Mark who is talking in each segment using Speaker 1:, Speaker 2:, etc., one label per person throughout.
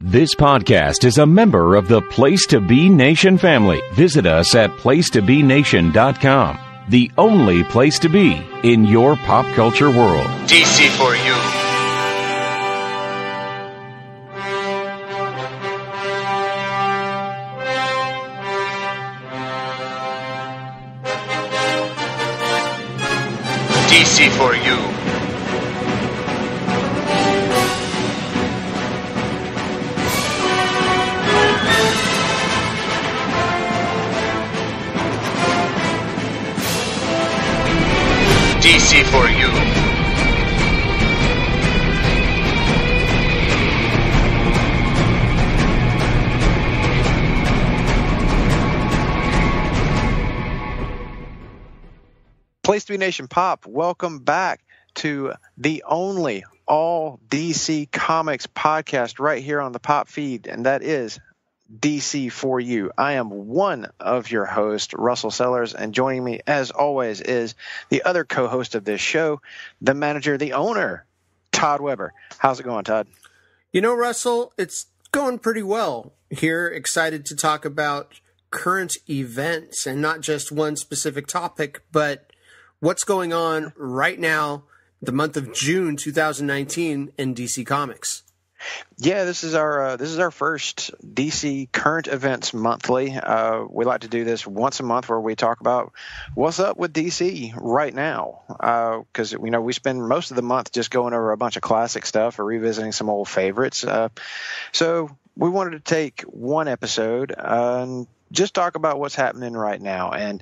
Speaker 1: This podcast is a member of the Place to Be Nation family. Visit us at placetobenation.com, the only place to be in your pop culture world.
Speaker 2: DC4U. DC4U. DC4U.
Speaker 3: Place to Be Nation Pop, welcome back to the only all DC Comics podcast right here on the Pop feed, and that is DC4U. I am one of your hosts, Russell Sellers, and joining me, as always, is the other co-host of this show, the manager, the owner, Todd Weber. How's it going, Todd?
Speaker 4: You know, Russell, it's going pretty well here. Excited to talk about current events and not just one specific topic, but what's going on right now, the month of June 2019 in DC Comics.
Speaker 3: Yeah, this is our first DC current events monthly. We like to do this once a month where we talk about what's up with DC right now. Because we spend most of the month just going over a bunch of classic stuff or revisiting some old favorites. So we wanted to take one episode and just talk about what's happening right now. And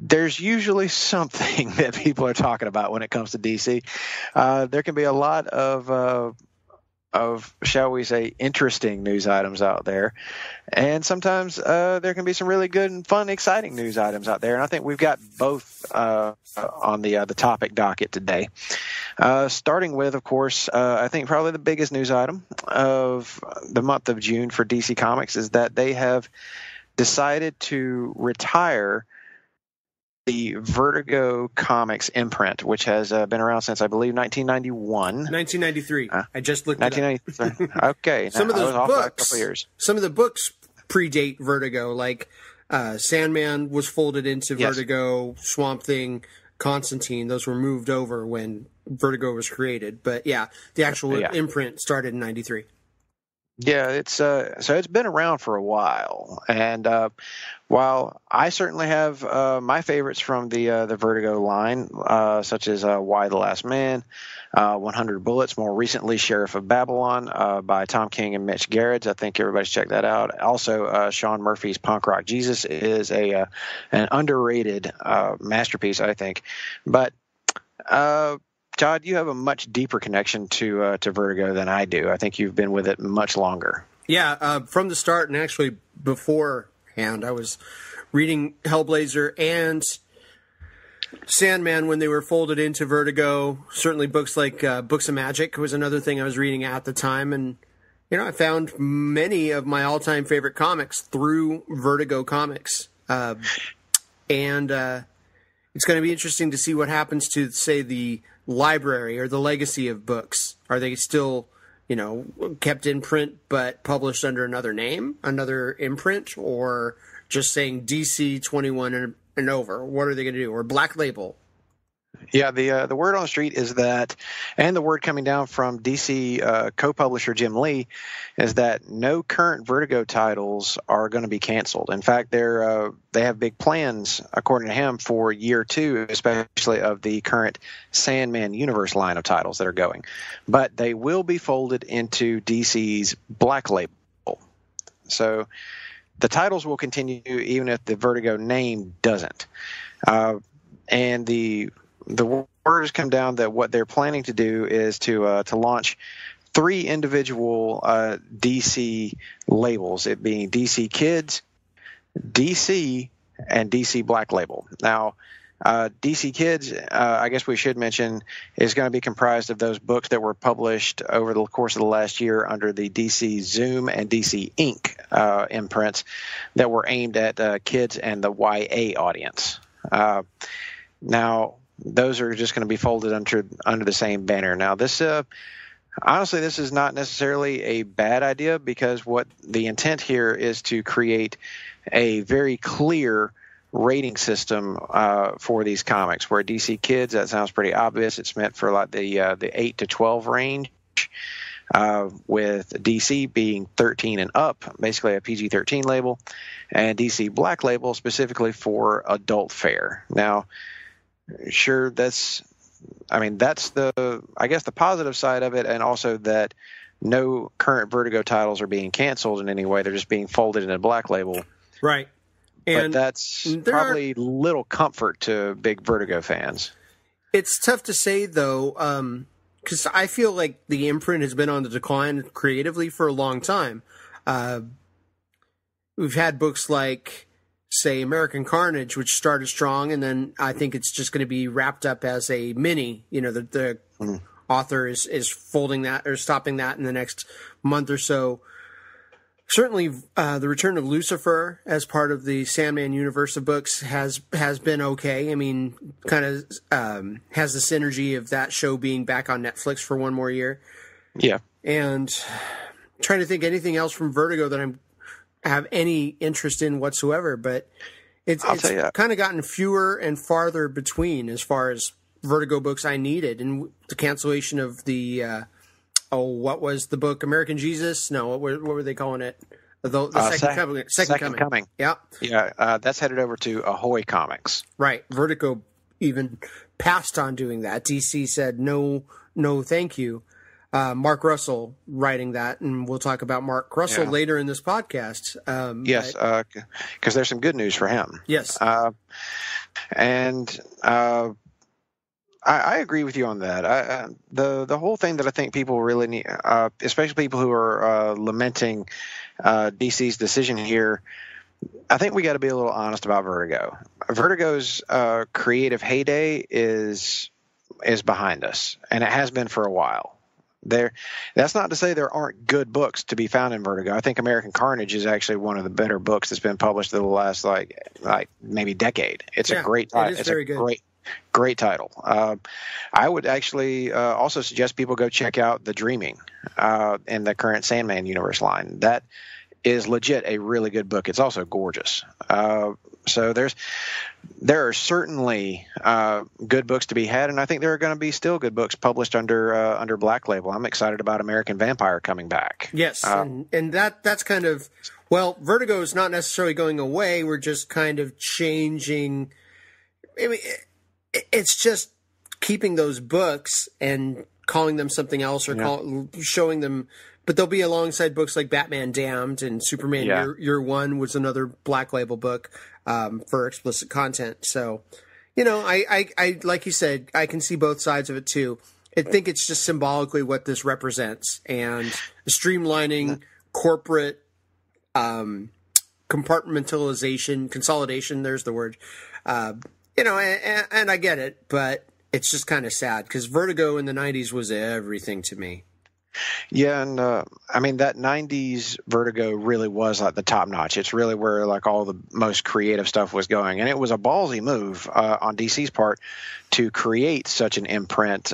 Speaker 3: there's usually something that people are talking about when it comes to DC. There can be a lot of, shall we say, interesting news items out there. And sometimes there can be some really good and fun, exciting news items out there. And I think we've got both on the topic docket today. Starting with, of course, I think probably the biggest news item of the month of June for DC Comics is that they have decided to retire the Vertigo Comics imprint, which has been around since, I believe, 1991.
Speaker 4: 1993. I just looked at it
Speaker 3: 1993. Okay.
Speaker 4: Some of those
Speaker 3: books, by a couple
Speaker 4: years. Some of the books predate Vertigo, like Sandman was folded into Vertigo, Swamp Thing, Constantine. Those were moved over when Vertigo was created. But yeah, the actual imprint started in 93.
Speaker 3: Yeah, it's been around for a while, and while I certainly have my favorites from the Vertigo line, such as Why the Last Man, 100 Bullets, more recently Sheriff of Babylon by Tom King and Mitch Gerrits. I think everybody's checked that out. Also, Sean Murphy's Punk Rock Jesus is an underrated masterpiece, I think. But Todd, you have a much deeper connection to Vertigo than I do. I think you've been with it much longer.
Speaker 4: Yeah, from the start, and actually beforehand, I was reading Hellblazer and Sandman when they were folded into Vertigo. Certainly books like Books of Magic was another thing I was reading at the time. And, I found many of my all-time favorite comics through Vertigo Comics. And it's going to be interesting to see what happens to, say, the library or the legacy of books. Are they still, kept in print but published under another name, another imprint, or just saying DC 21 and over? What are they going to do? Or Black Label?
Speaker 3: Yeah, the word on the street is that, and the word coming down from DC co-publisher Jim Lee, is that no current Vertigo titles are going to be canceled. In fact, they have big plans, according to him, for year 2, especially of the current Sandman Universe line of titles that are going. But they will be folded into DC's Black Label. So the titles will continue even if the Vertigo name doesn't. And the word has come down that what they're planning to do is to launch 3 individual DC labels, it being DC Kids, DC, and DC Black Label. Now, DC Kids, I guess we should mention, is going to be comprised of those books that were published over the course of the last year under the DC Zoom and DC Ink imprints that were aimed at kids and the YA audience. Now, those are just going to be folded under the same banner. Now, this Honestly, this is not necessarily a bad idea because what the intent here is to create a very clear rating system for these comics. Where DC Kids, that sounds pretty obvious. It's meant for like the 8 to 12 range, with DC being 13 and up, basically a PG-13 label, and DC Black Label specifically for adult fare. Now, sure, that's the, I guess, the positive side of it, and also that no current Vertigo titles are being canceled in any way. They're just being folded into Black Label.
Speaker 4: Right. And
Speaker 3: but that's probably little comfort to big Vertigo fans.
Speaker 4: It's tough to say, though, because I feel like the imprint has been on the decline creatively for a long time. We've had books like, say, American Carnage, which started strong, and then I think it's just going to be wrapped up as a mini. You know, the author is folding that or stopping that in the next month or so. Certainly, the return of Lucifer as part of the Sandman universe of books has been okay. I mean, kind of has the synergy of that show being back on Netflix for one more year.
Speaker 3: Yeah.
Speaker 4: And trying to think anything else from Vertigo that I have any interest in whatsoever, but it's kind of gotten fewer and farther between as far as Vertigo books I needed. And the cancellation of the what was the book? American Jesus? No, what were they calling it? The Second Coming. Yeah.
Speaker 3: Yeah, that's headed over to Ahoy Comics.
Speaker 4: Right. Vertigo even passed on doing that. DC said, no, thank you. Mark Russell writing that, and we'll talk about Mark Russell later in this podcast.
Speaker 3: Yes, because there's some good news for him.
Speaker 4: Yes.
Speaker 3: I agree with you on that. The whole thing that I think people really need, especially people who are lamenting DC's decision here, I think we got to be a little honest about Vertigo. Vertigo's creative heyday is behind us, and it has been for a while. That's not to say there aren't good books to be found in Vertigo. I think American Carnage is actually one of the better books that's been published in the last like maybe decade. It's a great title.
Speaker 4: It is very good.
Speaker 3: Great title. I would actually also suggest people go check out The Dreaming in the current Sandman universe line. That is legit a really good book. It's also gorgeous. So there are certainly good books to be had, and I think there are going to be still good books published under Black Label. I'm excited about American Vampire coming back.
Speaker 4: Yes, and that's kind of, well, Vertigo is not necessarily going away. We're just kind of changing. I mean, it's just keeping those books and calling them something else or showing them. But they'll be alongside books like Batman Damned and Superman Year One was another Black Label book for explicit content. So, I like you said, I can see both sides of it too. I think it's just symbolically what this represents, and the streamlining, corporate compartmentalization, consolidation. There's the word. And I get it, but it's just kind of sad because Vertigo in the 90s was everything to me.
Speaker 3: Yeah, and I mean, that 90s Vertigo really was like the top notch. It's really where like all the most creative stuff was going. And it was a ballsy move on DC's part to create such an imprint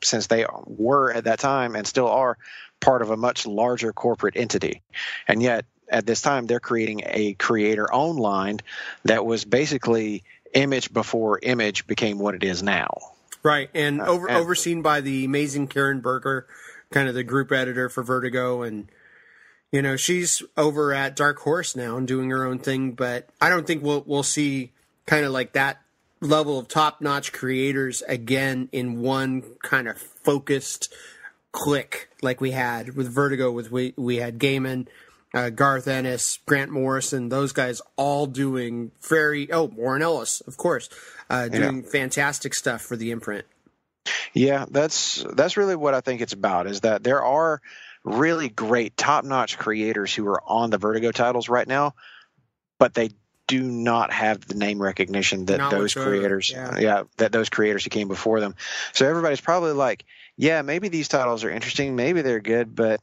Speaker 3: since they were at that time and still are part of a much larger corporate entity. And yet at this time, they're creating a creator-owned line that was basically Image before Image became what it is now.
Speaker 4: Right, and overseen by the amazing Karen Berger, kind of the group editor for Vertigo, and she's over at Dark Horse now and doing her own thing. But I don't think we'll see kind of like that level of top-notch creators again in one kind of focused clique like we had with Vertigo. We had Gaiman, Garth Ennis, Grant Morrison, those guys all doing Warren Ellis, of course, doing fantastic stuff for the imprint.
Speaker 3: Yeah, that's really what I think it's about, is that there are really great top-notch creators who are on the Vertigo titles right now, but they do not have the name recognition that those creators who came before them. So everybody's probably like, yeah, maybe these titles are interesting, maybe they're good, but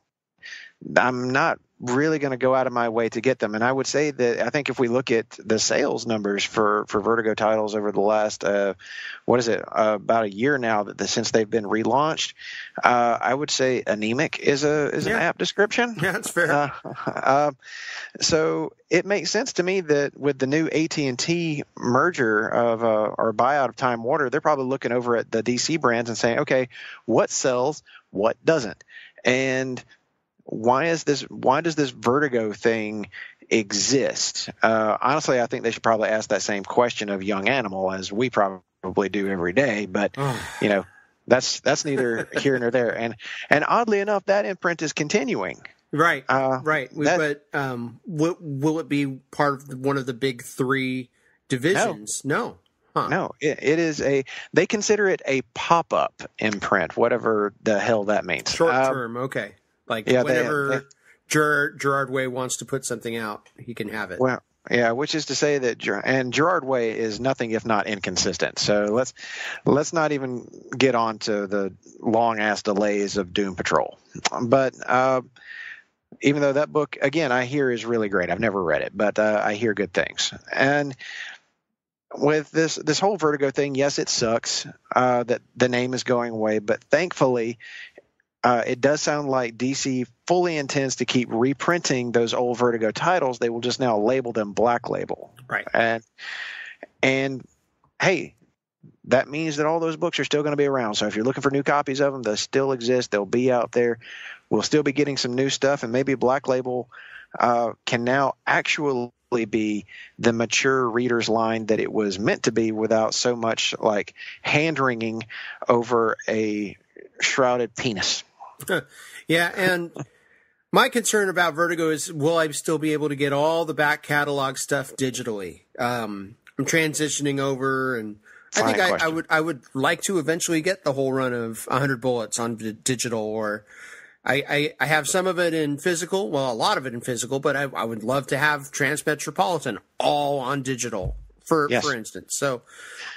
Speaker 3: I'm not really going to go out of my way to get them. And I would say that I think if we look at the sales numbers for Vertigo titles over the last, about a year now since they've been relaunched, I would say anemic is an apt description.
Speaker 4: Yeah, that's fair.
Speaker 3: So it makes sense to me that with the new AT&T merger of or buyout of Time Warner, they're probably looking over at the DC brands and saying, okay, what sells, what doesn't, and why does this Vertigo thing exist? Honestly, I think they should probably ask that same question of Young Animal, as we probably do every day. But that's neither here nor there. And oddly enough, that imprint is continuing.
Speaker 4: Right. Right. But will it be part of one of the big three divisions? No. Huh.
Speaker 3: No, it is they consider it a pop-up imprint, whatever the hell that means.
Speaker 4: Short term, okay. Like whenever Gerard Way wants to put something out, he can have it.
Speaker 3: Well, yeah, which is to say that Gerard Way is nothing if not inconsistent. So let's not even get on to the long ass delays of Doom Patrol. But even though that book, again, I hear is really great. I've never read it, but I hear good things. And with this whole Vertigo thing, yes, it sucks that the name is going away, but thankfully. It does sound like DC fully intends to keep reprinting those old Vertigo titles. They will just now label them Black Label.
Speaker 4: Right.
Speaker 3: And hey, that means that all those books are still going to be around. So if you're looking for new copies of them, they still exist. They'll be out there. We'll still be getting some new stuff, and maybe Black Label can now actually be the mature reader's line that it was meant to be, without so much like hand-wringing over a shrouded penis.
Speaker 4: Yeah, and my concern about Vertigo is, will I still be able to get all the back catalog stuff digitally? I'm transitioning over, and I think I would like to eventually get the whole run of 100 Bullets on digital, or I have some of it in physical, well, a lot of it in physical, but I would love to have Transmetropolitan all on digital, for instance. So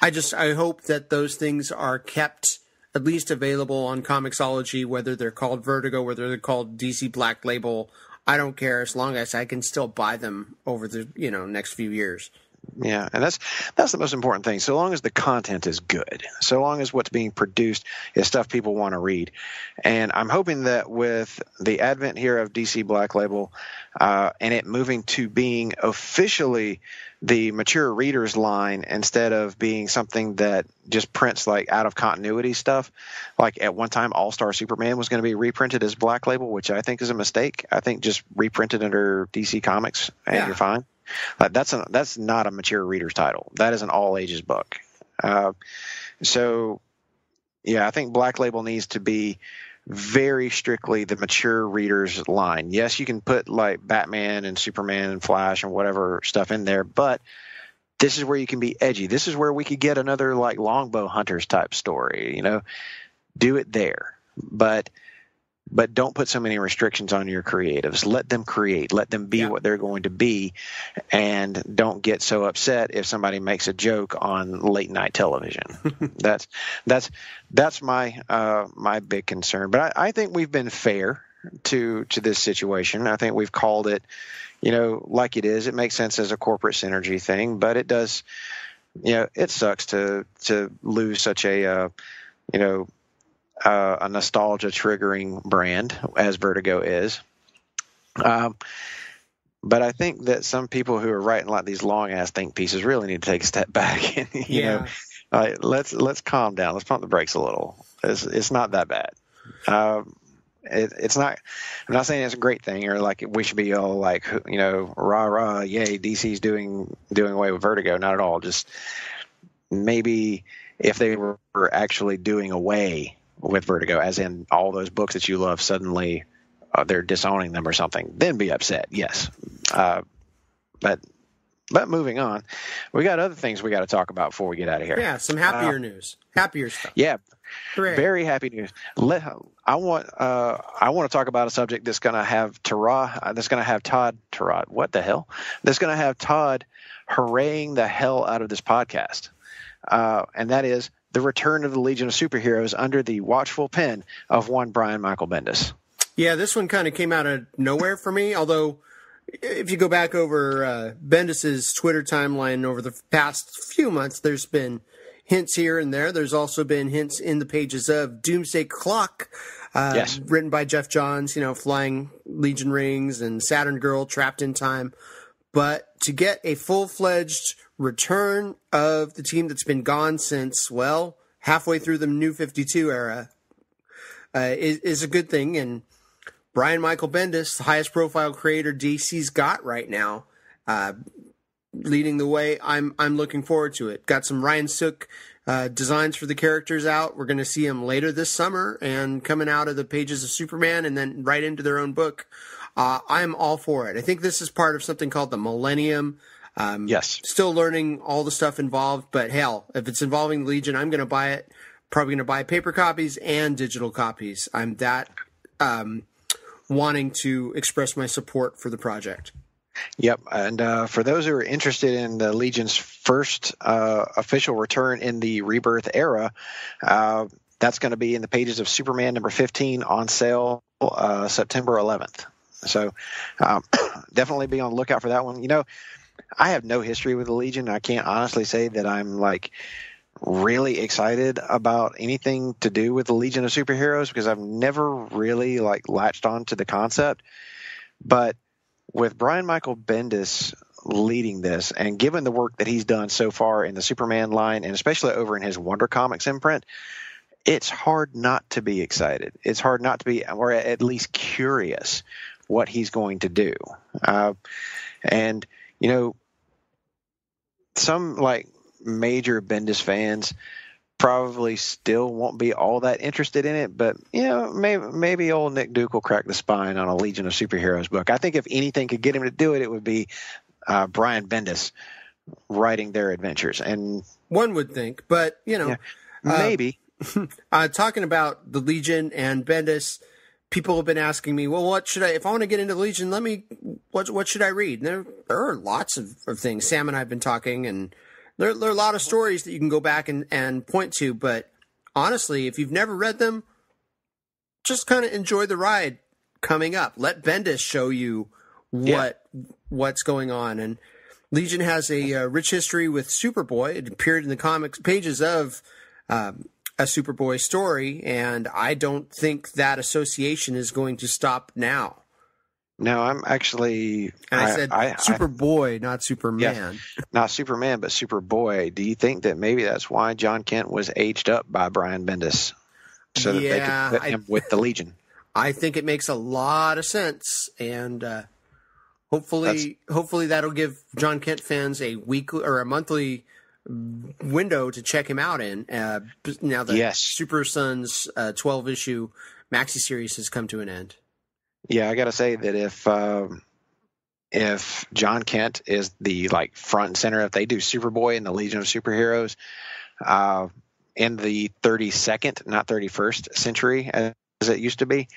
Speaker 4: I hope that those things are kept at least available on Comixology, whether they're called Vertigo, whether they're called DC Black Label. I don't care, as long as I can still buy them over the next few years.
Speaker 3: Yeah, and that's the most important thing. So long as the content is good, so long as what's being produced is stuff people want to read. And I'm hoping that with the advent here of DC Black Label and it moving to being officially the mature readers line instead of being something that just prints like out of continuity stuff. Like at one time, All-Star Superman was going to be reprinted as Black Label, which I think is a mistake. I think just reprint it under DC Comics and you're fine. That's not a mature reader's title. That is an all ages book. So I think Black Label needs to be very strictly the mature readers line. Yes, you can put like Batman and Superman and Flash and whatever stuff in there, but this is where you can be edgy. This is where we could get another like Longbow Hunters type story, do it there. But don't put so many restrictions on your creatives. Let them create. Let them be what they're going to be, and don't get so upset if somebody makes a joke on late night television. That's my big concern. But I think we've been fair to this situation. I think we've called it, like it is. It makes sense as a corporate synergy thing, but it does. It sucks to lose such a nostalgia triggering brand as Vertigo is. But I think that some people who are writing like these long ass think pieces really need to take a step back and let's calm down. Let's pump the brakes a little. It's not that bad. It's not. I'm not saying it's a great thing or like we should be all like rah rah yay DC's doing away with Vertigo. Not at all. Just maybe if they were actually doing away with Vertigo, as in all those books that you love, suddenly they're disowning them or something, then be upset. Yes. But moving on, we got other things we got to talk about before we get out of here.
Speaker 4: Yeah, some happier news, happier stuff.
Speaker 3: Yeah,
Speaker 4: hooray.
Speaker 3: Very happy news. I want to talk about a subject that's going to have Todd. What the hell? That's going to have Todd hooraying the hell out of this podcast, and that is the return of the Legion of Superheroes under the watchful pen of one Brian Michael Bendis.
Speaker 4: Yeah, this one kind of came out of nowhere for me, although if you go back over Bendis's Twitter timeline over the past few months, there's been hints here and there. There's also been hints in the pages of Doomsday Clock,
Speaker 3: Yes.
Speaker 4: written by Jeff Johns, Flying Legion Rings and Saturn Girl, Trapped in Time. But to get a full-fledged return of the team that's been gone since, well, halfway through the New 52 era is a good thing. And Brian Michael Bendis, the highest profile creator DC's got right now, leading the way. I'm looking forward to it. Got some Ryan Sook designs for the characters out. We're going to see them later this summer and coming out of the pages of Superman and then right into their own book. I'm all for it. I think this is part of something called the Millennium.
Speaker 3: Yes.
Speaker 4: Still learning all the stuff involved, but hell, if it's involving the Legion, I'm going to buy it. Probably going to buy paper copies and digital copies. I'm that wanting to express my support for the project.
Speaker 3: Yep, and for those who are interested in the Legion's first official return in the Rebirth era, that's going to be in the pages of Superman number 15 on sale September 11th. So definitely be on the lookout for that one. I have no history with the Legion. I can't honestly say that I'm really excited about anything to do with the Legion of Superheroes because I've never really latched on to the concept. But with Brian Michael Bendis leading this and given the work that he's done so far in the Superman line and especially over in his Wonder Comics imprint, it's hard not to be excited. It's hard not to be, or at least curious what he's going to do. And some major Bendis fans probably still won't be all that interested in it, but maybe old Nick Duke will crack the spine on a Legion of Superheroes book. I think if anything could get him to do it would be Brian Bendis writing their adventures. And
Speaker 4: one would think, but
Speaker 3: maybe
Speaker 4: talking about the Legion and Bendis, people have been asking me, well, what should if I want to get into the Legion, what should I read? And there are lots of things. Sam and I have been talking, and there are a lot of stories that you can go back and point to, but honestly, if you've never read them, just kind of enjoy the ride coming up. Let Bendis show you what's going on. And Legion has a rich history with Superboy. It appeared in the comics pages of a Superboy story, and I don't think that association is going to stop now.
Speaker 3: No, I'm actually...
Speaker 4: And I said Superboy, not Superman.
Speaker 3: Yeah, not Superman, but Superboy. Do you think that maybe that's why John Kent was aged up by Brian Bendis? So that they could put him with the Legion?
Speaker 4: I think it makes a lot of sense, and hopefully that'll give John Kent fans a weekly or a monthly window to check him out in. Now that Super Sons 12-issue maxi series has come to an end.
Speaker 3: Yeah, I got to say that if John Kent is the front and center, if they do Superboy and the Legion of Superheroes in the 32nd, not 31st century as it used to be,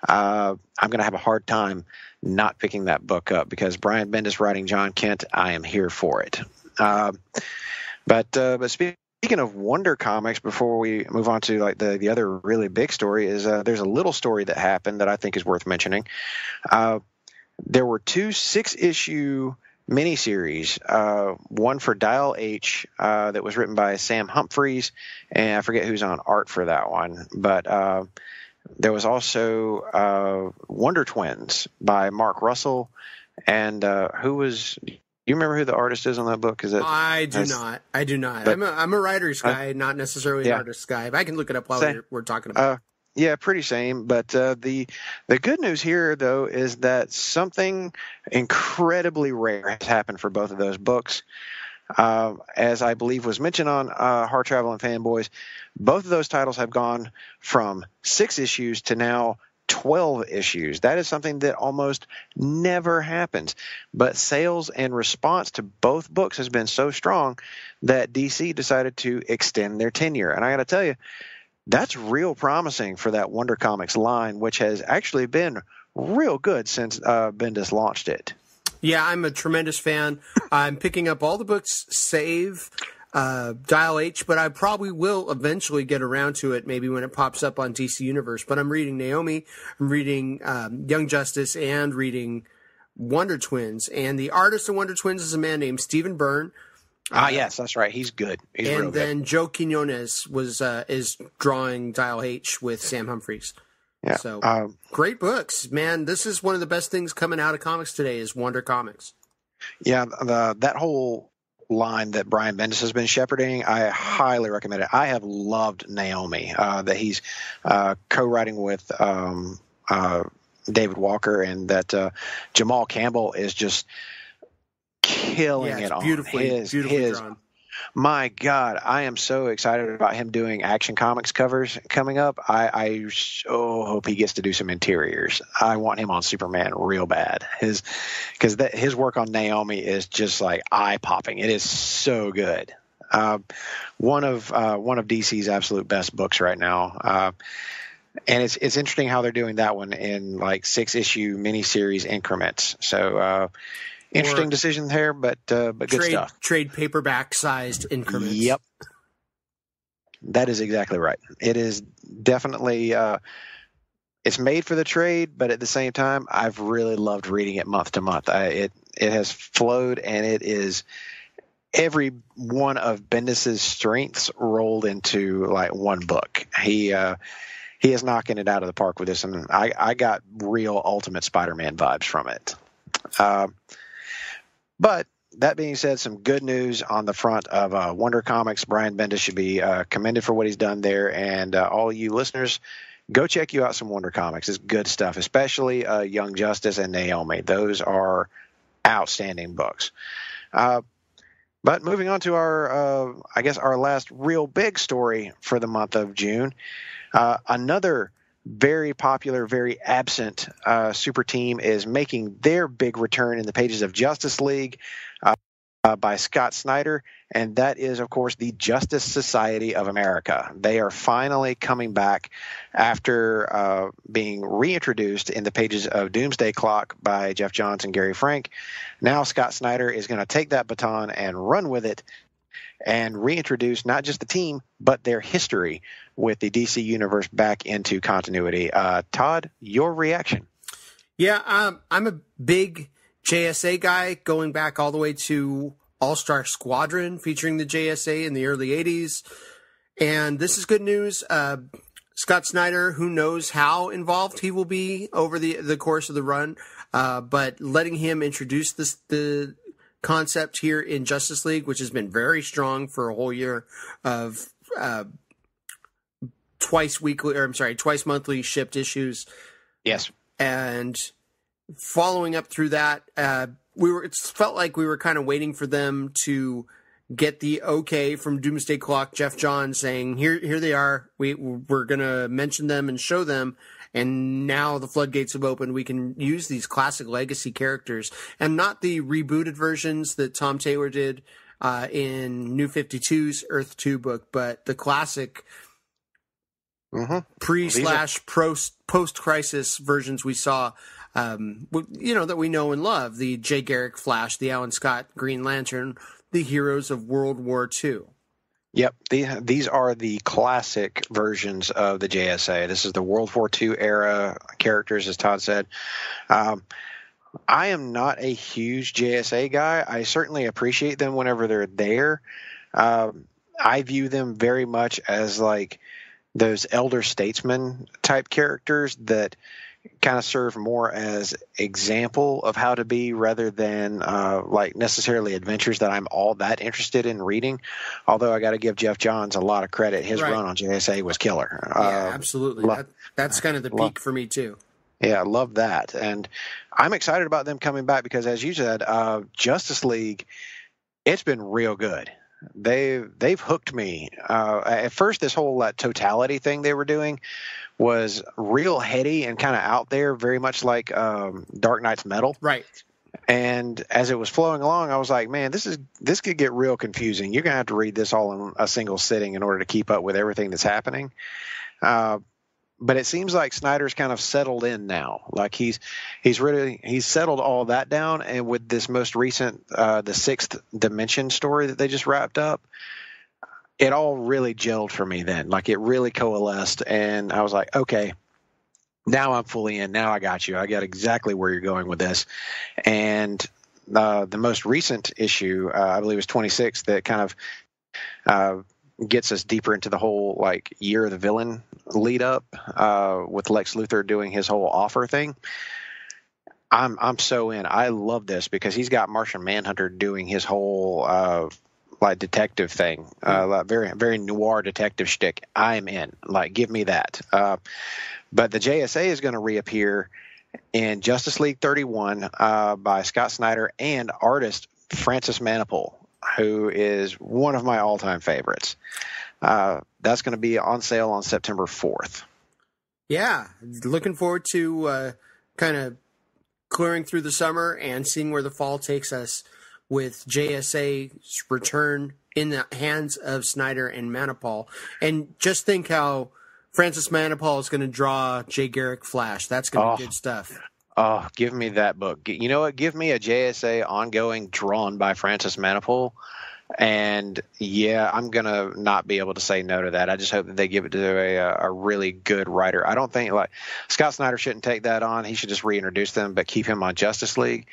Speaker 3: I'm going to have a hard time not picking that book up because Brian Bendis writing John Kent, I am here for it. But speaking of Wonder Comics, before we move on to the other really big story, is there's a little story that happened that I think is worth mentioning. There were 2 6-issue miniseries, one for Dial H that was written by Sam Humphries, and I forget who's on art for that one, but there was also Wonder Twins by Mark Russell, and who was... Do you remember who the artist is on that book?
Speaker 4: I do not. But, I'm a writer's guy, not necessarily an artist's guy. But I can look it up while we're talking about it.
Speaker 3: Yeah, pretty same. But the good news here, though, is that something incredibly rare has happened for both of those books. As I believe was mentioned on Hard Travel and Fanboys, both of those titles have gone from 6 issues to now 12 issues. That is something that almost never happens. But sales and response to both books has been so strong that DC decided to extend their tenure. And I got to tell you, that's real promising for that Wonder Comics line, which has actually been real good since Bendis launched it.
Speaker 4: Yeah, I'm a tremendous fan. I'm picking up all the books save Dial H, but I probably will eventually get around to it, maybe when it pops up on DC Universe. But I'm reading Naomi, I'm reading Young Justice, and reading Wonder Twins. And the artist of Wonder Twins is a man named Stephen Byrne.
Speaker 3: Yes, that's right. He's good. He's real good.
Speaker 4: And then Joe Quinones is drawing Dial H with Sam Humphries.
Speaker 3: Yeah.
Speaker 4: So great books, man. This is one of the best things coming out of comics today is Wonder Comics.
Speaker 3: Yeah, that whole line that Brian Bendis has been shepherding, I highly recommend it. I have loved Naomi, that he's co-writing with David Walker, and that Jamal Campbell is just killing it on
Speaker 4: beautifully drawn.
Speaker 3: My God, I am so excited about him doing Action Comics covers coming up. I so hope he gets to do some interiors. I want him on Superman real bad. His work on Naomi is just like eye popping. It is so good. One of DC's absolute best books right now. And it's interesting how they're doing that one in like 6-issue miniseries increments. So. Interesting decision there, but good stuff.
Speaker 4: Trade paperback sized increments.
Speaker 3: Yep, that is exactly right. It is definitely it's made for the trade, but at the same time, I've really loved reading it month to month. It has flowed, and it is every one of Bendis's strengths rolled into like one book. He is knocking it out of the park with this, and I got real Ultimate Spider-Man vibes from it. But that being said, some good news on the front of Wonder Comics. Brian Bendis should be commended for what he's done there. And all you listeners, go check you out some Wonder Comics. It's good stuff, especially Young Justice and Naomi. Those are outstanding books. But moving on to our last real big story for the month of June. Another very popular, very absent super team is making their big return in the pages of Justice League by Scott Snyder, and that is, of course, the Justice Society of America. They are finally coming back after being reintroduced in the pages of Doomsday Clock by Jeff Johns and Gary Frank. Now Scott Snyder is going to take that baton and run with it and reintroduce not just the team, but their history with the DC Universe back into continuity. Todd, your reaction?
Speaker 4: Yeah, I'm a big JSA guy, going back all the way to All-Star Squadron, featuring the JSA in the early 80s. And this is good news. Scott Snyder, who knows how involved he will be over the course of the run, but letting him introduce the concept here in Justice League, which has been very strong for a whole year of twice monthly shipped issues.
Speaker 3: Yes.
Speaker 4: And following up through that, it felt like we were kind of waiting for them to get the okay from Doomsday Clock, Jeff Johns saying, here they are. We're going to mention them and show them. And now the floodgates have opened. We can use these classic legacy characters, and not the rebooted versions that Tom Taylor did in New 52's Earth 2 book, but the classic post-crisis versions we saw, that we know and love. The Jay Garrick Flash, the Alan Scott Green Lantern, the heroes of World War II.
Speaker 3: Yep, these are the classic versions of the JSA. This is the World War II era characters, as Todd said. I am not a huge JSA guy. I certainly appreciate them whenever they're there. I view them very much as like those elder statesman type characters that kind of serve more as example of how to be rather than like necessarily adventures that I'm all that interested in reading. Although I got to give Jeff Johns a lot of credit. His run on JSA was killer.
Speaker 4: Yeah, absolutely. That's kind of the peak for me too.
Speaker 3: Yeah, I love that. And I'm excited about them coming back because, as you said, Justice League, it's been real good. They've hooked me. At first, this whole totality thing they were doing was real heady and kind of out there, very much like Dark Knight's Metal.
Speaker 4: Right.
Speaker 3: And as it was flowing along, I was like, man, this could get real confusing. You're going to have to read this all in a single sitting in order to keep up with everything that's happening. but it seems like Snyder's kind of settled in now. Like he's settled all that down, and with this most recent the Sixth Dimension story that they just wrapped up, it all really gelled for me then. Like it really coalesced, and I was like, okay, now I'm fully in. Now I got you. I got exactly where you're going with this. And the most recent issue, I believe, is 26, that kind of gets us deeper into the whole like Year of the Villain lead up with Lex Luthor doing his whole offer thing. I'm so in. I love this because he's got Martian Manhunter doing his whole like detective thing, like very very noir detective shtick. I'm in. Like, give me that. But the JSA is going to reappear in Justice League 31 by Scott Snyder and artist Francis Manapul, who is one of my all-time favorites. That's going to be on sale on September 4th.
Speaker 4: Yeah, looking forward to kind of clearing through the summer and seeing where the fall takes us with JSA's return in the hands of Snyder and Manapul. And just think how Francis Manapul is going to draw Jay Garrick Flash. That's going to be good stuff.
Speaker 3: Oh, give me that book. You know what? Give me a JSA ongoing drawn by Francis Manapul. And yeah, I'm going to not be able to say no to that. I just hope that they give it to a really good writer. I don't think like Scott Snyder shouldn't take that on. He should just reintroduce them, but keep him on Justice League.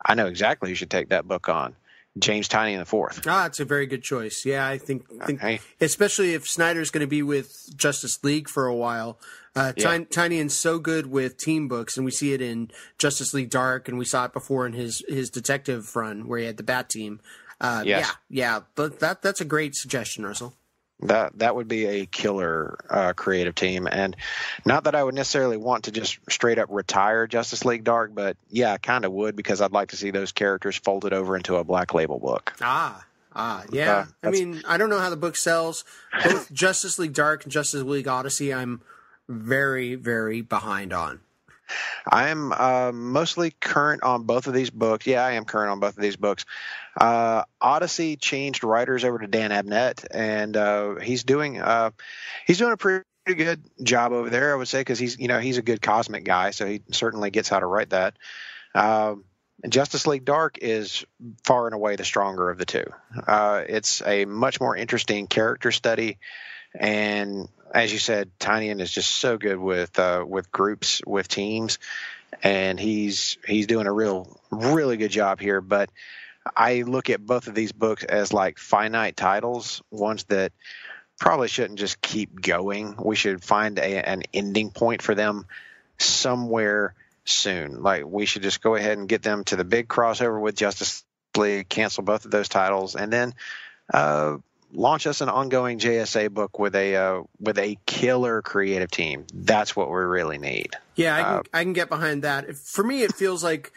Speaker 3: I know exactly who should take that book on. James Tynion IV.
Speaker 4: Ah, it's a very good choice. Yeah, I think especially if Snyder's going to be with Justice League for a while. Tynion's so good with team books, and we see it in Justice League Dark, and we saw it before in his detective run where he had the Bat Team.
Speaker 3: Yes.
Speaker 4: Yeah, but that's a great suggestion, Russell.
Speaker 3: That would be a killer creative team, and not that I would necessarily want to just straight up retire Justice League Dark, but yeah, I kind of would, because I'd like to see those characters folded over into a Black Label book.
Speaker 4: Yeah. I mean, I don't know how the book sells. Both Justice League Dark and Justice League Odyssey, I'm very, very behind on.
Speaker 3: I am mostly current on both of these books. Yeah, I am current on both of these books. Odyssey changed writers over to Dan Abnett, and he's doing a pretty good job over there, I would say, because he's a good cosmic guy, so he certainly gets how to write that. Justice League Dark is far and away the stronger of the two. It's a much more interesting character study, and as you said, Tynion is just so good with groups, with teams, and he's doing a really good job here. But I look at both of these books as like finite titles, ones that probably shouldn't just keep going. We should find an ending point for them somewhere soon. Like, we should just go ahead and get them to the big crossover with Justice League, cancel both of those titles, and then launch us an ongoing JSA book with a killer creative team. That's what we really need.
Speaker 4: Yeah, I can get behind that. For me, it feels like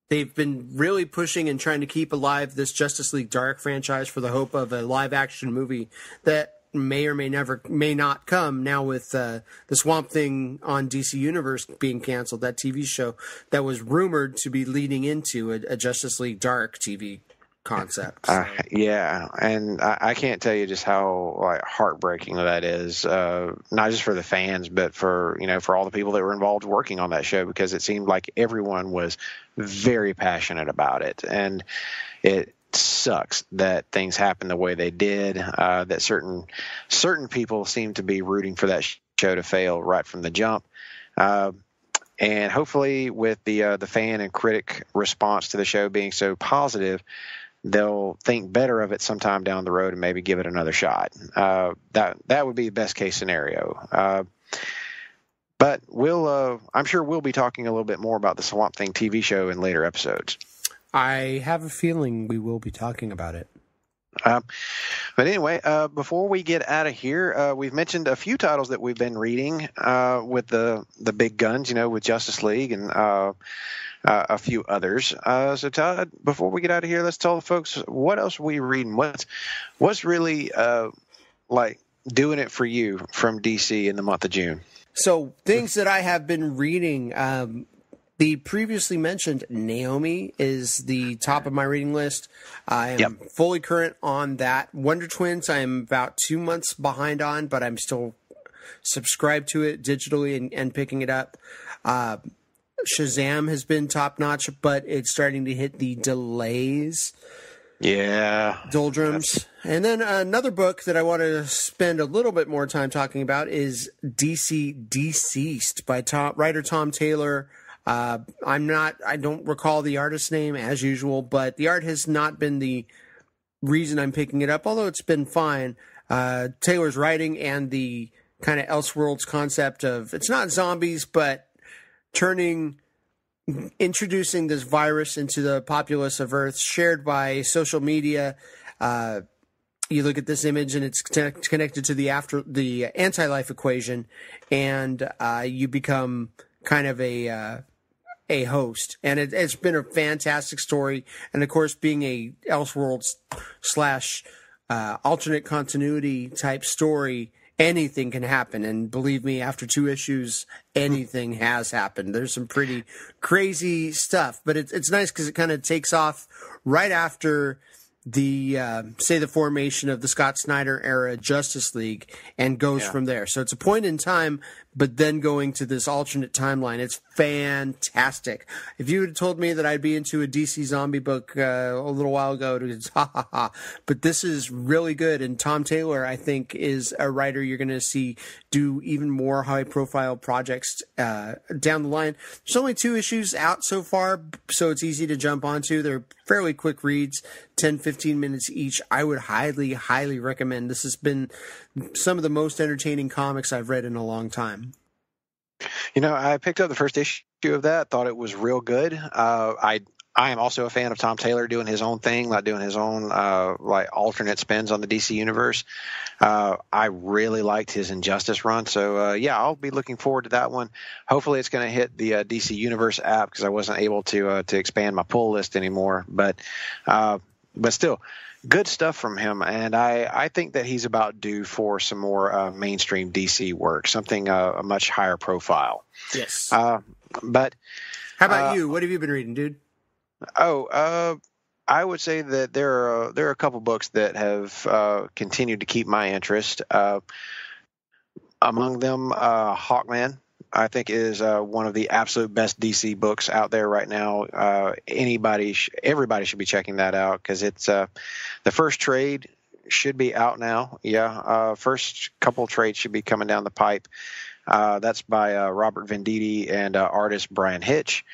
Speaker 4: they've been really pushing and trying to keep alive this Justice League Dark franchise for the hope of a live-action movie that may or may not come now with the Swamp Thing on DC Universe being canceled, that TV show that was rumored to be leading into a Justice League Dark TV concept.
Speaker 3: Yeah, and I can't tell you just how heartbreaking that is, not just for the fans, but for all the people that were involved working on that show, because it seemed like everyone was very passionate about it, and it sucks that things happen the way they did, that certain people seem to be rooting for that show to fail right from the jump. And hopefully with the fan and critic response to the show being so positive, they'll think better of it sometime down the road and maybe give it another shot. That would be the best case scenario. But I'm sure we'll be talking a little bit more about the Swamp Thing TV show in later episodes.
Speaker 4: I have a feeling we will be talking about it.
Speaker 3: But anyway, before we get out of here, we've mentioned a few titles that we've been reading with the big guns, with Justice League and a few others. So Todd, before we get out of here, let's tell the folks what else we reading. What's really doing it for you from DC in the month of June?
Speaker 4: So things that I have been reading. The previously mentioned Naomi is the top of my reading list. I am fully current on that. Wonder Twins, I am about 2 months behind on, but I'm still subscribe to it digitally and picking it up. Shazam has been top notch, but it's starting to hit the delays.
Speaker 3: Yeah.
Speaker 4: Doldrums. And then another book that I want to spend a little bit more time talking about is DC Deceased by writer Tom Taylor. I don't recall the artist's name as usual, but the art has not been the reason I'm picking it up, although it's been fine. Taylor's writing and the kind of Elseworlds concept of, it's not zombies, but introducing this virus into the populace of Earth, shared by social media. You look at this image and it's connected to the anti-life equation, and you become kind of a host. And it's been a fantastic story. And of course, being a Elseworlds / alternate continuity type story, anything can happen. And believe me, after 2 issues, anything has happened. There's some pretty crazy stuff, but it's nice because it kind of takes off right after the formation of the Scott Snyder era Justice League and goes from there. So it's a point in time, but then going to this alternate timeline. It's fantastic. If you had told me that I'd be into a DC zombie book a little while ago, it's ha ha ha. But this is really good, and Tom Taylor, I think, is a writer you're going to see do even more high-profile projects down the line. There's only 2 issues out so far, so it's easy to jump onto. They're fairly quick reads, 10, 15 minutes each. I would highly, highly recommend. This has been some of the most entertaining comics I've read in a long time.
Speaker 3: You know, I picked up the first issue of that, thought it was real good. I am also a fan of Tom Taylor doing his own thing, like doing his own like alternate spins on the DC universe. I really liked his Injustice run, so yeah, I'll be looking forward to that one. Hopefully, it's going to hit the DC Universe app because I wasn't able to expand my pull list anymore. But still, good stuff from him, and I think that he's about due for some more mainstream DC work, something a much higher profile.
Speaker 4: Yes.
Speaker 3: But
Speaker 4: how about you? What have you been reading, dude?
Speaker 3: I would say that there are a couple books that have continued to keep my interest. Among them, Hawkman, I think, is one of the absolute best DC books out there right now. Everybody should be checking that out because it's the first trade should be out now. Yeah, first couple trades should be coming down the pipe. That's by Robert Venditti and artist Brian Hitch.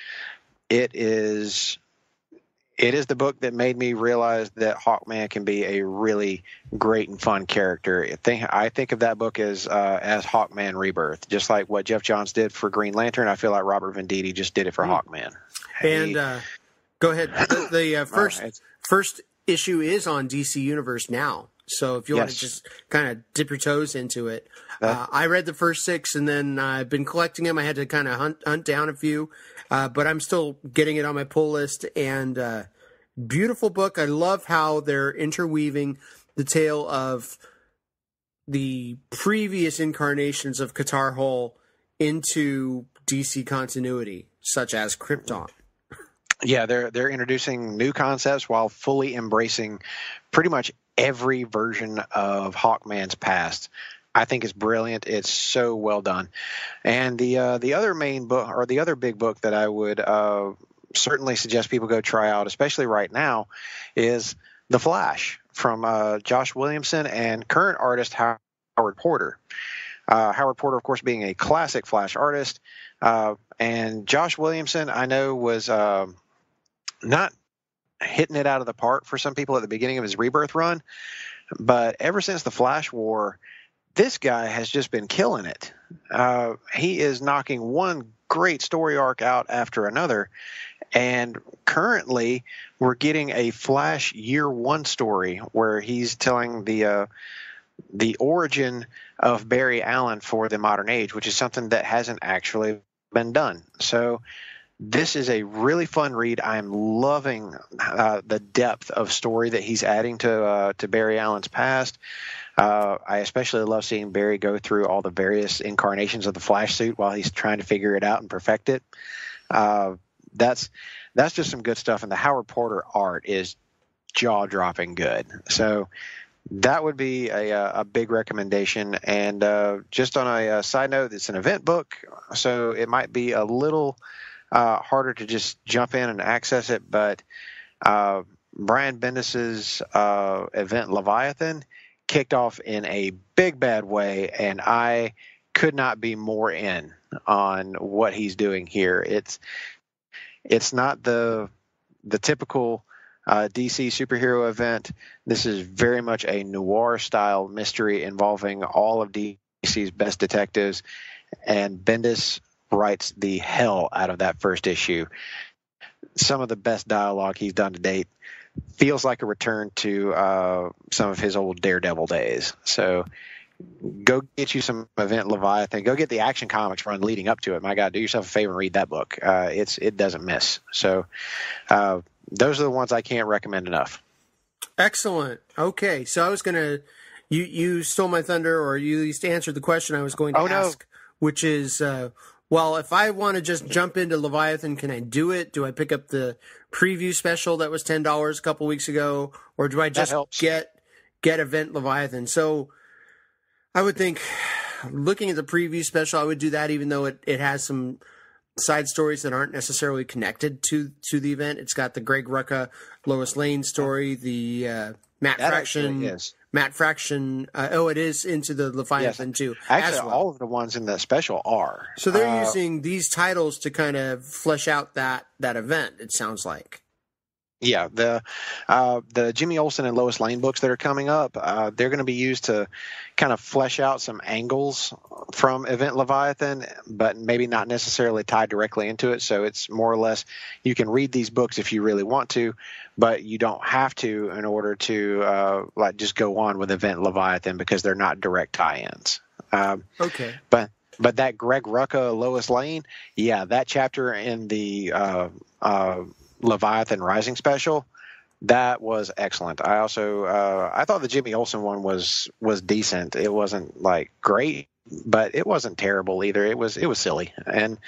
Speaker 3: It is the book that made me realize that Hawkman can be a really great and fun character. I think of that book as Hawkman Rebirth, just like what Jeff Johns did for Green Lantern. I feel like Robert Venditti just did it for Hawkman.
Speaker 4: And go ahead. The first issue is on DC Universe now. So if you want to just kind of dip your toes into it. I read the first 6, and then I've been collecting them. I had to kind of hunt down a few, but I'm still getting it on my pull list. And beautiful book. I love how they're interweaving the tale of the previous incarnations of Qatar Hol into DC continuity, such as Krypton.
Speaker 3: Yeah, they're introducing new concepts while fully embracing pretty much every version of Hawkman's past. I think it's brilliant. It's so well done. And the other main book, or the other big book that I would certainly suggest people go try out, especially right now, is The Flash from Josh Williamson and current artist Howard Porter. Howard Porter, of course, being a classic Flash artist. And Josh Williamson, I know, was not hitting it out of the park for some people at the beginning of his Rebirth run. But ever since the Flash War, this guy has just been killing it. He is knocking one great story arc out after another. And currently, we're getting a Flash Year 1 story where he's telling the origin of Barry Allen for the modern age, which is something that hasn't actually been done. So this is a really fun read. I'm loving the depth of story that he's adding to Barry Allen's past. I especially love seeing Barry go through all the various incarnations of the Flash suit while he's trying to figure it out and perfect it. That's just some good stuff, and the Howard Porter art is jaw-dropping good. So That would be a big recommendation. And just on a side note, it's an event book, so it might be a little harder to just jump in and access it. But Brian Bendis's event Leviathan kicked off in a big bad way, and I could not be more in on what he's doing here. It's not the typical DC superhero event. This is very much a noir style mystery involving all of DC's best detectives, and Bendis writes the hell out of that first issue. Some of the best dialogue he's done to date. Feels like a return to some of his old Daredevil days. So go get you some event Leviathan. Go get the Action Comics run leading up to it. My God, do yourself a favor and read that book. It doesn't miss. So those are the ones I can't recommend enough.
Speaker 4: Excellent. Okay, so I was gonna, you stole my thunder, or you at least answered the question I was going to ask, which is, well, if I want to just jump into Leviathan, can I do it? Do I pick up the preview special that was $10 a couple weeks ago, or do I just get event Leviathan? So I would think, looking at the preview special, I would do that, even though it has some side stories that aren't necessarily connected to the event. It's got the Greg Rucka, Lois Lane story, the Matt Fraction. It is into the Leviathan too.
Speaker 3: Actually, all of the ones in the special are.
Speaker 4: So they're using these titles to kind of flesh out that event, it sounds like.
Speaker 3: Yeah, the Jimmy Olsen and Lois Lane books that are coming up, they're going to be used to kind of flesh out some angles from Event Leviathan, but maybe not necessarily tied directly into it. So it's more or less, you can read these books if you really want to, but you don't have to in order to just go on with Event Leviathan, because they're not direct tie-ins.
Speaker 4: Okay.
Speaker 3: But that Greg Rucka, Lois Lane, yeah, that chapter in the Leviathan Rising special, that was excellent. I also I thought the Jimmy Olsen one was decent. It wasn't like great, but it wasn't terrible either. It was silly, and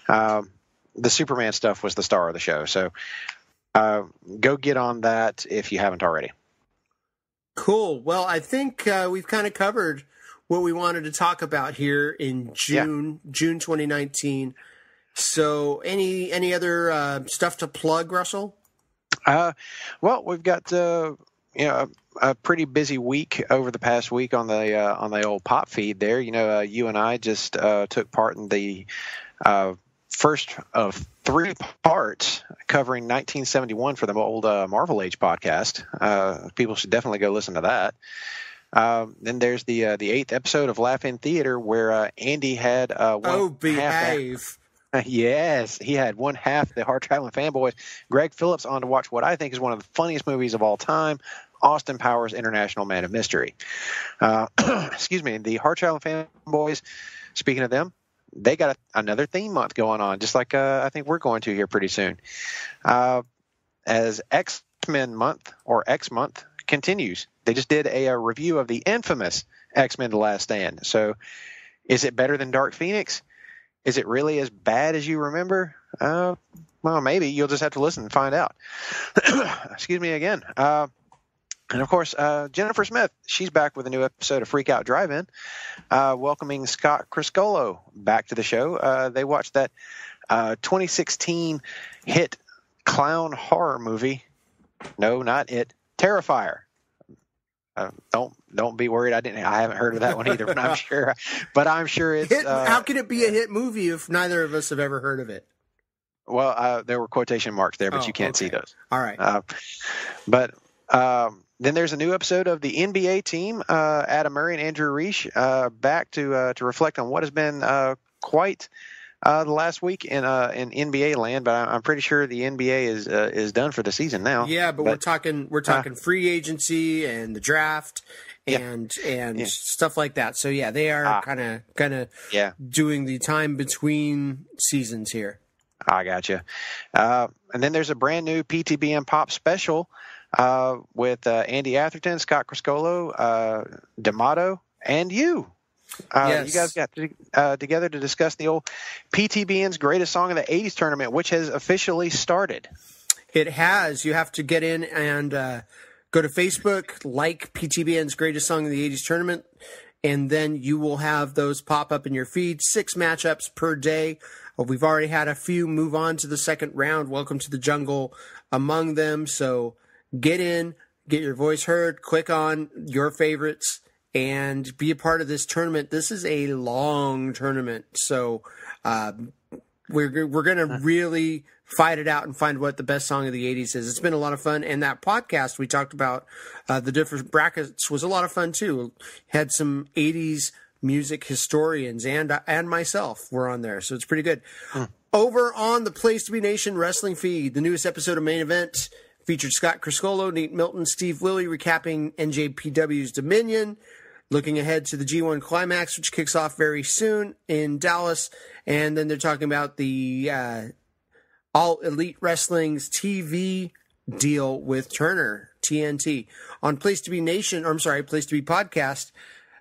Speaker 3: the Superman stuff was the star of the show. So go get on that if you haven't already.
Speaker 4: Cool. Well, I think we've kind of covered what we wanted to talk about here in June 2019. So any other stuff to plug, Russell?
Speaker 3: Well, we've got a pretty busy week over the past week on the old Pop feed there. You and I just took part in the first of 3 parts covering 1971 for the old Marvel Age podcast. People should definitely go listen to that. Then there's the 8th episode of Laugh in Theater, where Andy had
Speaker 4: behave.
Speaker 3: Yes, he had one half the Hard Traveling Fanboys, Greg Phillips, on to watch what I think is one of the funniest movies of all time, Austin Powers' International Man of Mystery. Excuse me, the Hard Traveling Fanboys, speaking of them, they got another theme month going on, just like I think we're going to here pretty soon. As X-Men month, or X month, continues. They just did a review of the infamous X-Men The Last Stand. So is it better than Dark Phoenix? Is it really as bad as you remember? Well, maybe. You'll just have to listen and find out. Excuse me again. And, of course, Jennifer Smith, she's back with a new episode of Freak Out Drive-In, welcoming Scott Criscolo back to the show. They watched that 2016 hit clown horror movie. No, not it. Terrifier. Don't be worried. I haven't heard of that one either, but I'm sure it's.
Speaker 4: How can it be a hit movie if neither of us have ever heard of it?
Speaker 3: Well, there were quotation marks there, but you can't see those.
Speaker 4: All right.
Speaker 3: But then there's a new episode of the NBA team, Adam Murray and Andrew Reich, back to reflect on what has been quite the last week in NBA land. But I'm pretty sure the NBA is done for the season now.
Speaker 4: Yeah, but we're talking free agency and the draft and stuff like that. So yeah, they are kind of doing the time between seasons here.
Speaker 3: I gotcha. And then there's a brand new PTBN Pop special with Andy Atherton, Scott Criscolo, D'Amato, and you.
Speaker 4: Yes.
Speaker 3: You guys got together to discuss the old PTBN's Greatest Song of the 80s tournament, which has officially started.
Speaker 4: It has. You have to get in and go to Facebook, like PTBN's Greatest Song of the 80s tournament, and then you will have those pop up in your feed. 6 matchups per day. We've already had a few move on to the second round. Welcome to the jungle among them. So get in, get your voice heard, click on your favorites, and be a part of this tournament. This is a long tournament, so we're going to really fight it out and find what the best song of the 80s is. It's been a lot of fun, and that podcast we talked about, the different brackets, was a lot of fun too. Had some 80s music historians and myself were on there, so it's pretty good. Over on the Place to Be Nation wrestling feed, the newest episode of Main Event featured Scott Criscolo, Nate Milton, Steve Lilly recapping NJPW's Dominion, looking ahead to the G1 Climax, which kicks off very soon in Dallas, and then they're talking about the All Elite Wrestling's TV deal with Turner, TNT. On Place to Be Podcast,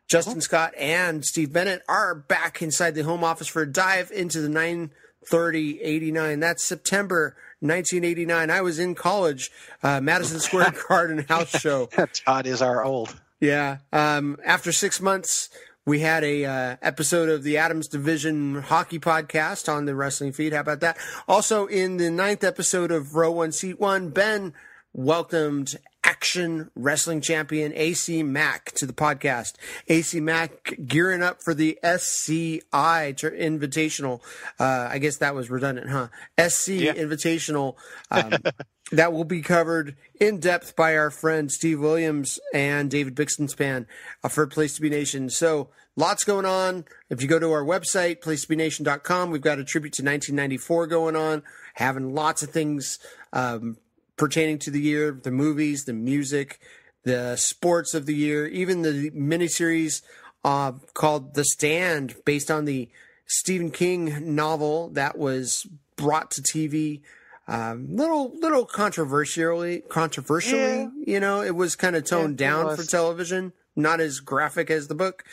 Speaker 4: Justin Scott and Steve Bennett are back inside the home office for a dive into the 9/30/89. That's September 1989. I was in college, Madison Square Garden house show.
Speaker 3: Todd is our old.
Speaker 4: Yeah. After 6 months, we had a episode of the Adams Division Hockey Podcast on the wrestling feed. How about that? Also, in the 9th episode of Row 1, Seat 1, Ben welcomed Action Wrestling Champion AC Mack to the podcast. AC Mack gearing up for the SCI Invitational. I guess that was redundant, huh? Invitational. That will be covered in depth by our friend Steve Williams and David Bixenspan for Place to Be Nation. So lots going on. If you go to our website, placetobenation.com, we've got a tribute to 1994 going on, having lots of things pertaining to the year, the movies, the music, the sports of the year, even the miniseries called The Stand, based on the Stephen King novel that was brought to TV. Little controversially, yeah. It was kind of toned down for television, not as graphic as the book.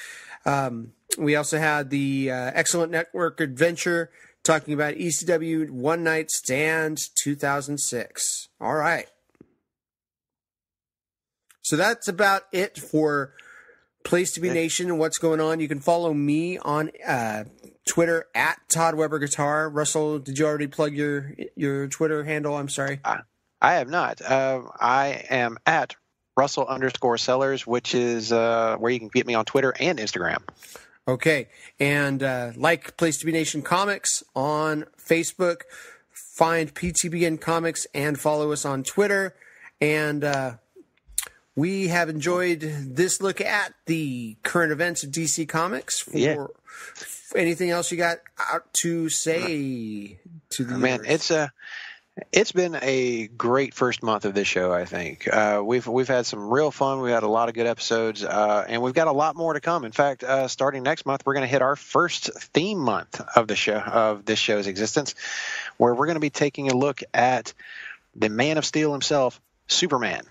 Speaker 4: We also had the Excellent Network Adventure, talking about ECW One Night Stand 2006. All right. So that's about it for Place to Be Nation and what's going on. You can follow me on Twitter at Todd Weber Guitar. Russell, did you already plug your Twitter handle? I'm sorry.
Speaker 3: I have not. I am at Russell_Sellers, which is where you can get me on Twitter and Instagram.
Speaker 4: Okay. And like Place to Be Nation Comics on Facebook. Find PTBN Comics and follow us on Twitter. And we have enjoyed this look at the current events of DC Comics. Anything else you got out to say to the viewers?
Speaker 3: It's been a great first month of this show, I think. We've had some real fun. We've had a lot of good episodes, and we've got a lot more to come. In fact, starting next month, we're going to hit our first theme month of the show, of this show's existence, where we're going to be taking a look at the Man of Steel himself, Superman.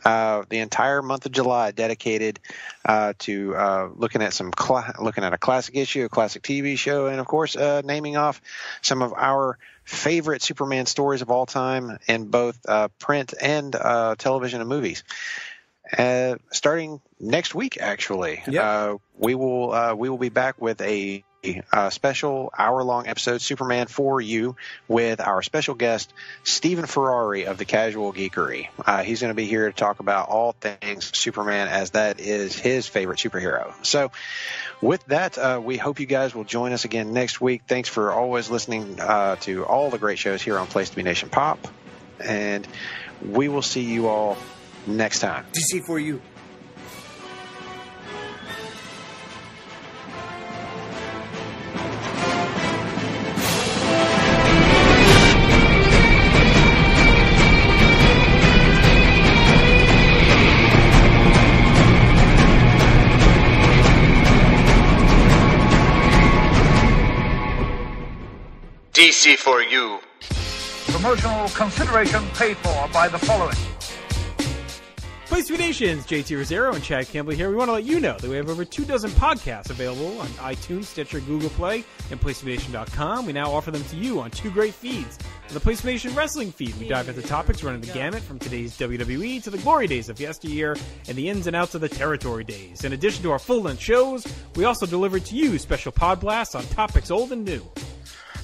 Speaker 3: The entire month of July dedicated to looking at a classic issue, a classic TV show, and of course naming off some of our favorite Superman stories of all time in both print and television and movies. Starting next week, actually, we will be back with a special hour-long episode, Superman 4U, with our special guest, Stephen Ferrari of the Casual Geekery. He's going to be here to talk about all things Superman, as that is his favorite superhero. So with that, we hope you guys will join us again next week. Thanks for always listening to all the great shows here on Place to Be Nation Pop, and we will see you all next time.
Speaker 4: DC4U.
Speaker 2: DC4U.
Speaker 5: Promotional consideration paid for by the following. PlayStation Nation's JT Rosero and Chad Campbell here. We want to let you know that we have over 24 podcasts available on iTunes, Stitcher, Google Play, and PlayStation.com. We now offer them to you on 2 great feeds. On the PlayStation Wrestling feed, we dive into topics running the gamut from today's WWE to the glory days of yesteryear and the ins and outs of the territory days. In addition to our full-length shows, we also deliver to you special pod blasts on topics old and new.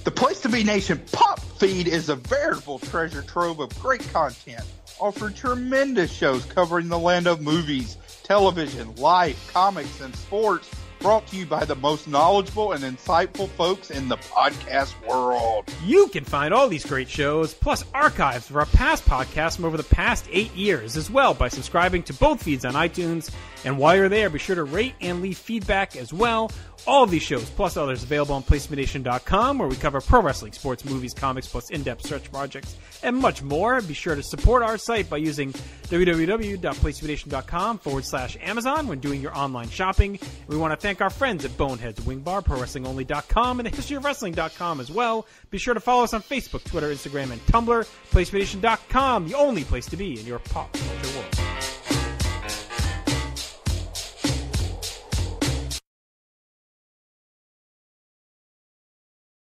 Speaker 6: The Place to Be Nation Pop feed is a veritable treasure trove of great content. Offer tremendous shows covering the land of movies, television, life, comics, and sports, brought to you by the most knowledgeable and insightful folks in the podcast world.
Speaker 5: You can find all these great shows, plus archives of our past podcasts from over the past 8 years as well by subscribing to both feeds on iTunes. And while you're there, be sure to rate and leave feedback as well. All of these shows, plus others, available on PlayStationNation.com, where we cover pro wrestling, sports, movies, comics, plus in-depth search projects, and much more. Be sure to support our site by using www.PlayStationNation.com/Amazon when doing your online shopping. And we want to thank our friends at Boneheads, Wing Bar, ProWrestlingOnly.com, and TheHistoryOfWrestling.com as well. Be sure to follow us on Facebook, Twitter, Instagram, and Tumblr. PlayStation.com, the only place to be in your pop